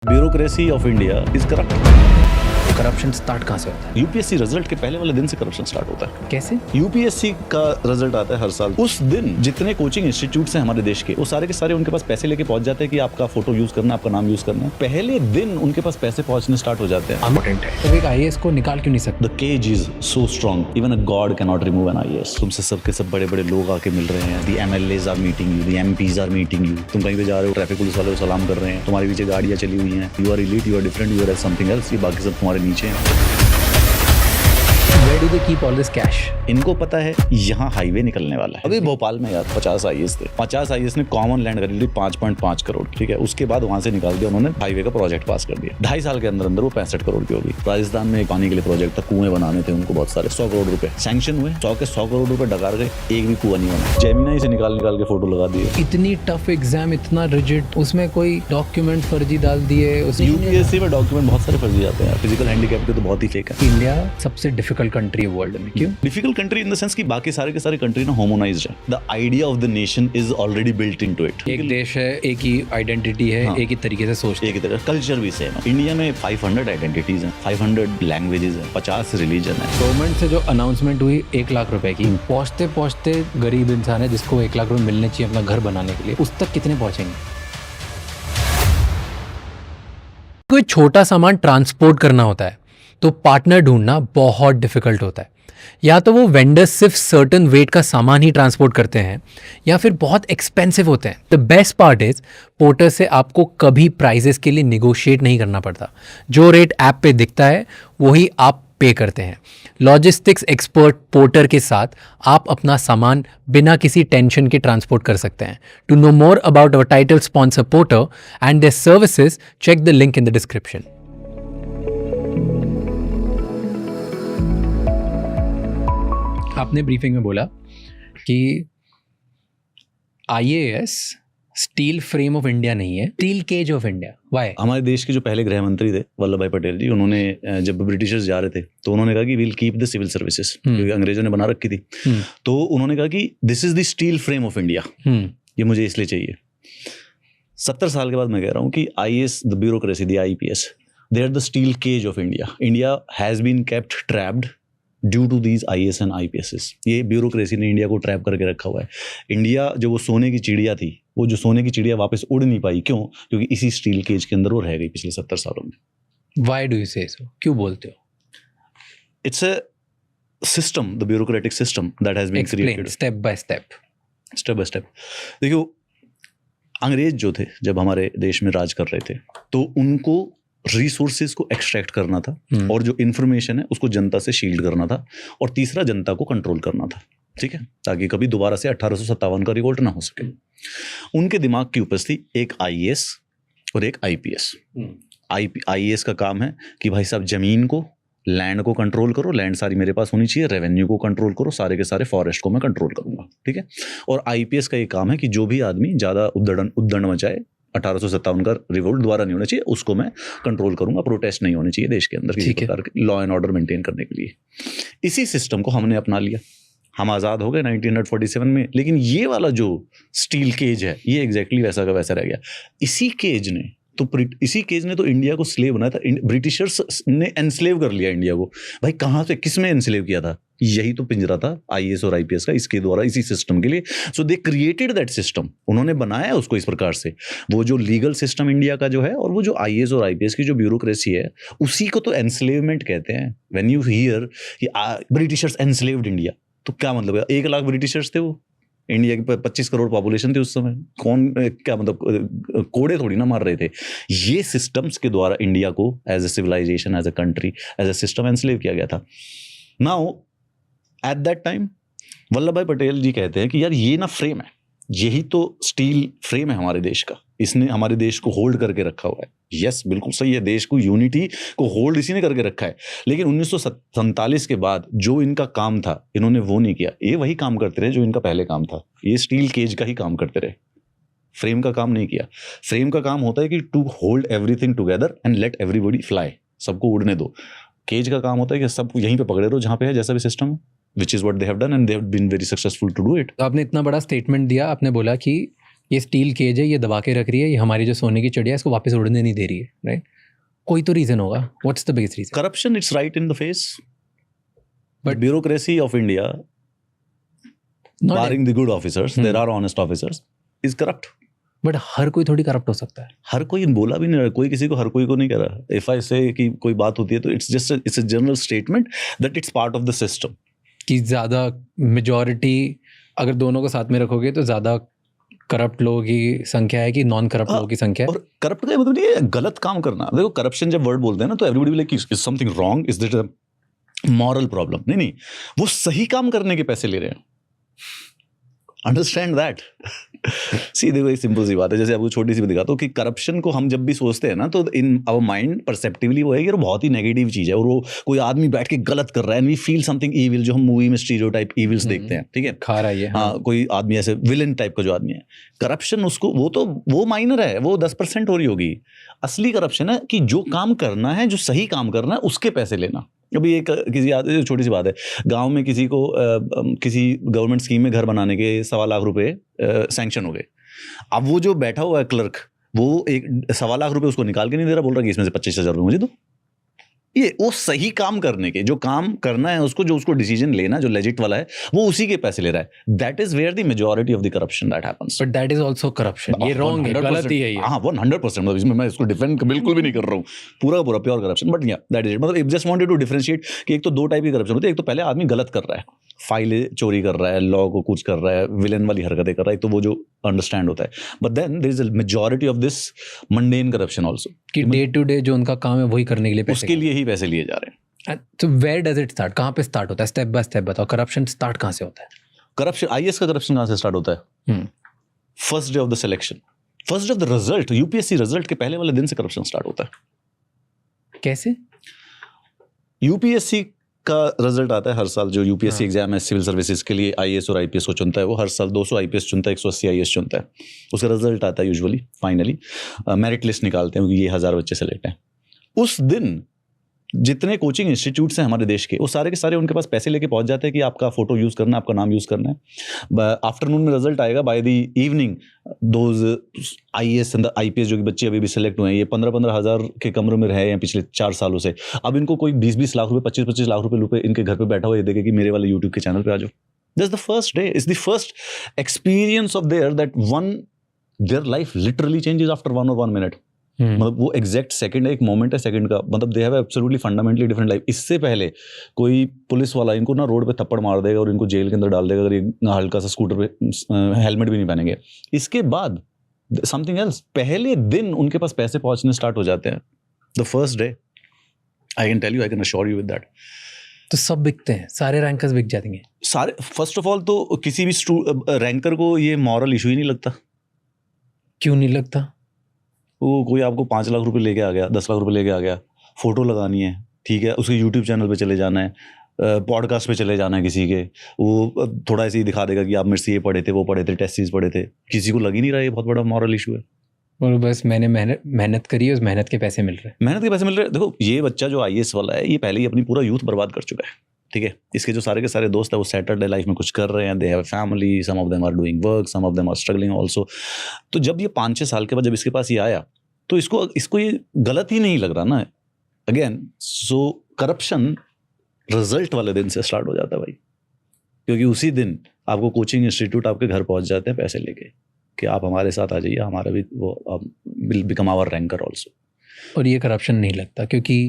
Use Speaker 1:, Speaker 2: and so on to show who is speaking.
Speaker 1: Bureaucracy of India is corrupt.
Speaker 2: Corruption start कहाँ से होता है?
Speaker 1: यूपीएससी रिजल्ट के पहले वाले दिन से करप्शन स्टार्ट होता है।
Speaker 2: कैसे?
Speaker 1: यूपीएससी का रिजल्ट आता है हर साल। उस दिन जितने कोचिंग इंस्टीट्यूट्स हैं हमारे देश के, वो सारे के सारे उनके पास पैसे लेके पहुंच जाते हैं कि आपका फोटो यूज करना, आपका नाम यूज करना है। पहले दिन उनके पास पैसे पहुंचने स्टार्ट हो जाते हैं।
Speaker 2: इम्पोर्टेंट है। तो एक आईएएस को निकाल क्यों नहीं सकते?
Speaker 1: The cage is so strong, even a god can not remove an IAS. तुमसे सबके सब बड़े बड़े लोग आके मिल रहे हैं। The MLAs are meeting you, the MPs are meeting you. तुम कहीं पे जा रहे हो, ट्रैफिक पुलिस वाले को सलाम कर रहे हैं, तुम्हारे पीछे गाड़ियां चली हुई हैं। You are elite, you are different, you are something else. ये बाकी सब तुम्हारे नीचे हैं।
Speaker 2: Where do they keep all this cash?
Speaker 1: इनको पता है यहाँ हाईवे निकलने वाला है। अभी भोपाल में यार 50 आईएएस थे। 50 आईएएस ने कॉमन लैंड खरीद ली 5.5 करोड़, ठीक है। उसके बाद वहां से निकाल दिया उन्होंने, हाईवे का प्रोजेक्ट पास कर दिया। 2.5 साल के अंदर अंदर वो 65 करोड़ की होगी। राजस्थान में एक पानी के लिए प्रोजेक्ट था, कुएं बनाने थे उनको बहुत सारे, 100 करोड़ रुपए सैंक्शन हुए। 100 के 100 करोड़ रुपए डकार गए, एक भी कुआं नहीं बना। जेमिनी से निकाल के फोटो लगा दिए।
Speaker 2: इतनी टफ एग्जाम, इतना रिजिड, उसमें कोई डॉक्यूमेंट फर्जी डाल दिए।
Speaker 1: यूपीएससी में डॉक्यूमेंट बहुत सारे फर्जी आते हैं। फिजिकल हैंडीकैप के तो बहुत ही फेक है।
Speaker 2: इंडिया सबसे डिफिकल्ट कंट्री है वर्ल्ड में। क्यों
Speaker 1: difficult country? In the sense कि बाकी सारे के सारे कंट्री ना होमोनाइज्ड है। The idea of the nation is already built into it.
Speaker 2: एक देश है, एक ही आइडेंटिटी है,
Speaker 1: हाँ।
Speaker 2: एक ही तरीके से सोचते हैं।
Speaker 1: एक ही तरह कल्चर भी सेम है। इंडिया में 500 आइडेंटिटीज हैं, 500 लैंग्वेजेस हैं, 50 रिलीजन है।
Speaker 2: गवर्नमेंट से जो अनाउंसमेंट हुई 1 लाख रुपए की, पहुंचते पहुंचते गरीब इंसान है जिसको 1 लाख रुपए मिलने चाहिए अपना घर बनाने के लिए, उस तक कितने पहुंचेंगे? कोई छोटा सामान ट्रांसपोर्ट करना होता है तो पार्टनर ढूंढना बहुत डिफिकल्ट होता है। या तो वो वेंडर्स सिर्फ सर्टन वेट का सामान ही ट्रांसपोर्ट करते हैं, या फिर बहुत एक्सपेंसिव होते हैं। The best part is porter से आपको कभी प्राइजेस के लिए निगोशिएट नहीं करना पड़ता। जो रेट ऐप पे दिखता है वही आप पे करते हैं। लॉजिस्टिक्स एक्सपर्ट पोर्टर के साथ आप अपना सामान बिना किसी टेंशन के ट्रांसपोर्ट कर सकते हैं। To know more about our title sponsor Porter and their services, check the link in the description. आपने ब्रीफिंग में बोला कि IAS steel frame of India नहीं है, steel cage of India. Why?
Speaker 1: हमारे देश के जो पहले गृह मंत्री थे वल्लभ भाई पटेल जी, उन्होंने जब ब्रिटिशर्स जा रहे थे तो उन्होंने कहा कि we'll keep the civil services, क्योंकि अंग्रेजों ने बना रखी थी। तो उन्होंने कहा कि this is the steel frame of India, ये मुझे इसलिए चाहिए। 70 साल के बाद मैं कह रहा हूँ कि IAS, the bureaucracy, the IPS, they are the steel cage of India. India has been kept trapped due to these IAS and IPS. ये ब्यूरोक्रेसी ने इंडिया को ट्रैप करके रखा हुआ है। इंडिया जो वो सोने की चिड़िया थी, वो जो सोने की चिड़िया वापस उड़ नहीं पाई। क्यों? क्योंकि इसी स्टील केज के अंदर वो रह गई पिछले 70 सालों में।
Speaker 2: व्हाई डू यू से सो? क्यों बोलते हो?
Speaker 1: It's a system, the bureaucratic system that has been created
Speaker 2: step by step.
Speaker 1: Step by step. देखियो, अंग्रेज जो थे जब हमारे देश में राज कर रहे थे, तो उनको रिसोर्सेज को एक्सट्रैक्ट करना था, और जो इंफॉर्मेशन है उसको जनता से शील्ड करना था, और तीसरा जनता को कंट्रोल करना था, ठीक है, ताकि कभी दोबारा से 1857 का रिवोल्ट ना हो सके। उनके दिमाग की उपज थी एक आईएएस और एक आईपीएस। आईएएस का काम है कि भाई साहब जमीन को, लैंड को कंट्रोल करो, लैंड सारी मेरे पास होनी चाहिए, रेवेन्यू को कंट्रोल करो, सारे के सारे फॉरेस्ट को मैं कंट्रोल करूंगा, ठीक है। और आईपीएस का ये काम है कि जो भी आदमी ज्यादा उद्दंड मचाए, 1857 का रिवोल्ट दोबारा नहीं होना चाहिए, उसको मैं कंट्रोल करूंगा। प्रोटेस्ट नहीं होने चाहिए देश के अंदर किसी प्रकार के, लॉ एंड ऑर्डर मेंटेन करने के लिए। इसी सिस्टम को हमने अपना लिया, हम आज़ाद हो गए 1947 में। लेकिन ये वाला जो स्टील केज है, ये एग्जैक्टली वैसा का वैसा रह गया। इसी केज ने तो इंडिया को स्लेव बनाया था। ब्रिटिशर्स ने एनस्लेव कर लिया इंडिया को। भाई कहाँ से, किस में एनस्लेव किया था? यही तो पिंजरा था आईएएस और आईपीएस का, इसके द्वारा, इसी सिस्टम के लिए। सो दे क्रिएटेड दैट सिस्टम। उन्होंने बनाया उसको इस प्रकार से। वो जो लीगल सिस्टम इंडिया का जो है, और वो जो आईएएस और आईपीएस की जो ब्यूरोक्रेसी है, उसी को तो एनस्लेवमेंट कहते हैं। व्हेन यू हियर कि ब्रिटिशर्स एनस्लेव्ड इंडिया, तो क्या मतलब है? 1 लाख ब्रिटिशर्स थे वो। इंडिया की 25 करोड़ पॉपुलेशन थी उस समय। कौन, क्या मतलब, कोड़े थोड़ी ना मार रहे थे। ये सिस्टम्स के द्वारा इंडिया को as a civilization, as a country, as a system enslave किया गया था। Now at that time Vallabhbhai Patel जी कहते हैं कि यार ये ना फ्रेम है, यही तो स्टील फ्रेम है हमारे देश का, इसने हमारे देश को होल्ड करके रखा हुआ है। यस, बिल्कुल सही है, देश को, यूनिटी को होल्ड इसी ने करके रखा है। लेकिन 1947 के बाद जो इनका काम था, इन्होंने वो नहीं किया। ये वही काम करते रहे जो इनका पहले काम था। ये स्टील केज का ही काम करते रहे, फ्रेम का काम नहीं किया। फ्रेम का काम होता है कि to hold everything together and let everybody fly, सबको उड़ने दो। केज का काम होता है कि सब यहीं पे पकड़े रहो जहाँ पे है, जैसा भी सिस्टम है। which is what they have done and they have been very successful to do it.
Speaker 2: तो आपने इतना बड़ा स्टेटमेंट दिया, आपने बोला कि ये स्टील केज है, ये दबा के रख रही है, ये हमारी जो सोने की चिड़िया है इसको वापस उड़ने नहीं दे रही है, राइट? कोई तो रीजन होगा. What's the biggest reason?
Speaker 1: Corruption, it's right in the face.
Speaker 2: But-
Speaker 1: But bureaucracy of India, barring the good officers, there are honest officers, is corrupt.
Speaker 2: But हर कोई थोड़ी करप्ट हो सकता है.
Speaker 1: हर कोई बोला भी नहीं रहा, कोई किसी को हर कोई को नहीं कह रहा. इफ आई से कि कोई बात होती है तो it's a general statement that it's part of the system.
Speaker 2: कि ज़्यादा मेजॉरिटी अगर दोनों को साथ में रखोगे तो ज़्यादा करप्ट लोगों की संख्या है कि नॉन करप्ट लोगों की संख्या है.
Speaker 1: और करप्ट का मतलब नहीं है गलत काम करना. देखो करप्शन जब वर्ड बोलते हैं ना तो everybody like is something wrong, is this a moral problem. नहीं नहीं, वो सही काम करने के पैसे ले रहे हैं. Understand that. सी देखो एक सिंपल सी बात है, जैसे आपको छोटी सी भी दिखाता हूँ कि करप्शन को हम जब भी सोचते हैं ना तो इन आवर माइंड परसेप्टिवली वो है कि वो बहुत ही नेगेटिव चीज़ है और वो कोई आदमी बैठ के गलत कर रहा है and we feel something evil, जो हम मूवी में स्टीरियोटाइप इविल्स देखते हैं. ठीक है,
Speaker 2: खा रहा है ये.
Speaker 1: हाँ, कोई आदमी ऐसे विलन टाइप का जो आदमी है. करप्शन उसको वो माइनर है, वो 10% हो रही होगी. असली करप्शन है कि जो काम करना है, जो सही काम करना है, उसके पैसे लेना. अभी एक किसी छोटी सी बात है, गांव में किसी को किसी गवर्नमेंट स्कीम में घर बनाने के 1.25 लाख रुपए सैंक्शन हो गए. अब वो जो बैठा हुआ है क्लर्क, वो एक 1.25 लाख रुपए उसको निकाल के नहीं दे रहा, बोल रहा कि इसमें से 25,000 रुपये मुझे दो. ये वो सही काम करने के, जो काम करना है उसको, जो उसको डिसीजन लेना जो लेजिट वाला है, वो उसी के पैसे ले रहा है. That is where the majority of the corruption that happens.
Speaker 2: But that is also corruption. ये रॉन्ग है, गलत ही है ये.
Speaker 1: हाँ 100%. मतलब इसमें मैं इसको डिफेंड बिल्कुल भी नहीं कर रहा हूँ, पूरा प्योर करप्शन. बट या दैट इज इट. मतलब जस्ट वांटेड टू डिफरेंशिएट कि एक तो दो टाइप की करप्शन होती है. एक तो पहले आदमी गलत कर रहा है, फाइलें चोरी कर रहा है, लॉ को कुछ कर रहा है, विलेन वाली हरकतें कर रहा है, तो वो जो अंडरस्टैंड होता है. But then there is a majority of this mundane corruption also,
Speaker 2: कि डे टू डे जो उनका काम है वही करने के लिए पैसे.
Speaker 1: उसके लिए ही पैसे लिए जा रहे हैं.
Speaker 2: तो वेयर डज इट स्टार्ट? कहाँ पे स्टार्ट होता है? स्टेप बाय स्टेप बताओ. करप्शन स्टार्ट कहाँ से होता है?
Speaker 1: करप्शन, आईएएस का करप्शन कहाँ से स्टार्ट होता है? First day of the selection, first day of the result, UPSC result के पहले वाले दिन से करप्शन स्टार्ट होता है.
Speaker 2: कैसे?
Speaker 1: यूपीएससी का रिजल्ट आता है हर साल. जो यूपीएससी एग्जाम है सिविल सर्विसेज के लिए, आईएएस और आईपीएस को चुनता है, वो हर साल 200 आईपीएस चुनता है, 180 आईएएस चुनता है. उसका रिजल्ट आता है यूजुअली, फाइनली मेरिट लिस्ट निकालते हैं क्योंकि ये 1000 बच्चे सेलेक्ट हैं. उस दिन जितने कोचिंग इंस्टीट्यूट्स हैं हमारे देश के, वो सारे के सारे उनके पास पैसे लेके पहुंच जाते हैं कि आपका फोटो यूज करना है, आपका नाम यूज करना है. आफ्टरनून में रिजल्ट आएगा, by the evening those IAS and IPS जो कि बच्चे अभी भी सिलेक्ट हुए हैं, ये 15-15 हज़ार के कमरों में रहे हैं पिछले 4 सालों से. अब इनको कोई 20-20 लाख रुपए, 25-25 लाख रुपए इनके घर पे बैठा हुआ ये देखे कि मेरे वाले यूट्यूब के चैनल पे आ जाओ. That's the first day, is the first experience of their that their life literally changes after 1 or 1 minute. मतलब वो एग्जैक्ट सेकंड है, एक मोमेंट है सेकंड का. मतलब they have absolutely fundamentally different life. इससे पहले कोई पुलिस वाला इनको ना रोड पे थप्पड़ मार देगा और इनको जेल के अंदर डाल देगा अगर ये हल्का सा स्कूटर पे हेलमेट भी नहीं पहनेंगे. इसके बाद समथिंग एल्स, पहले दिन उनके पास पैसे पहुंचने स्टार्ट हो जाते हैं. The first day, I can tell you, I can assure you with that.
Speaker 2: तो सब बिकते हैं, सारे रैंकर्स बिक जाएंगे
Speaker 1: सारे. फर्स्ट ऑफ ऑल तो किसी भी रैंकर को ये मॉरल इशू ही नहीं लगता.
Speaker 2: क्यों नहीं लगता?
Speaker 1: वो कोई आपको 5 लाख रुपए लेके आ गया, 10 लाख रुपए लेके आ गया, फोटो लगानी है, ठीक है, उसके यूट्यूब चैनल पे चले जाना है, पॉडकास्ट पे चले जाना है किसी के, वो थोड़ा ऐसे ही दिखा देगा कि आप मेरे से ये पढ़े थे, वो पढ़े थे, टेस्ट सीरीज पढ़े थे. किसी को लग ही नहीं रहा ये बहुत बड़ा मॉरल इशू है.
Speaker 2: और बस मैंने मेहनत करी है, उस मेहनत के पैसे मिल रहे हैं.
Speaker 1: मेहनत के पैसे मिल रहे हैं. देखो ये बच्चा जो आईएएस वाला है, ये पहले ही अपनी पूरा यूथ बर्बाद कर चुका है. ठीक है, इसके जो सारे के सारे दोस्त है वो सेटल्ड है, लाइफ में कुछ कर रहे हैं, they have family, some of them are doing work, some of them are struggling also. तो जब ये 5-6 साल के बाद जब इसके पास ये आया तो इसको ये गलत ही नहीं लग रहा ना. अगेन, सो करप्शन रिजल्ट वाले दिन से स्टार्ट हो जाता है भाई, क्योंकि उसी दिन आपको कोचिंग इंस्टीट्यूट आपके घर पहुंच जाते हैं पैसे लेके कि आप हमारे साथ आ जाइए, हमारा भी वो will become our ranker also.
Speaker 2: और ये करप्शन नहीं लगता क्योंकि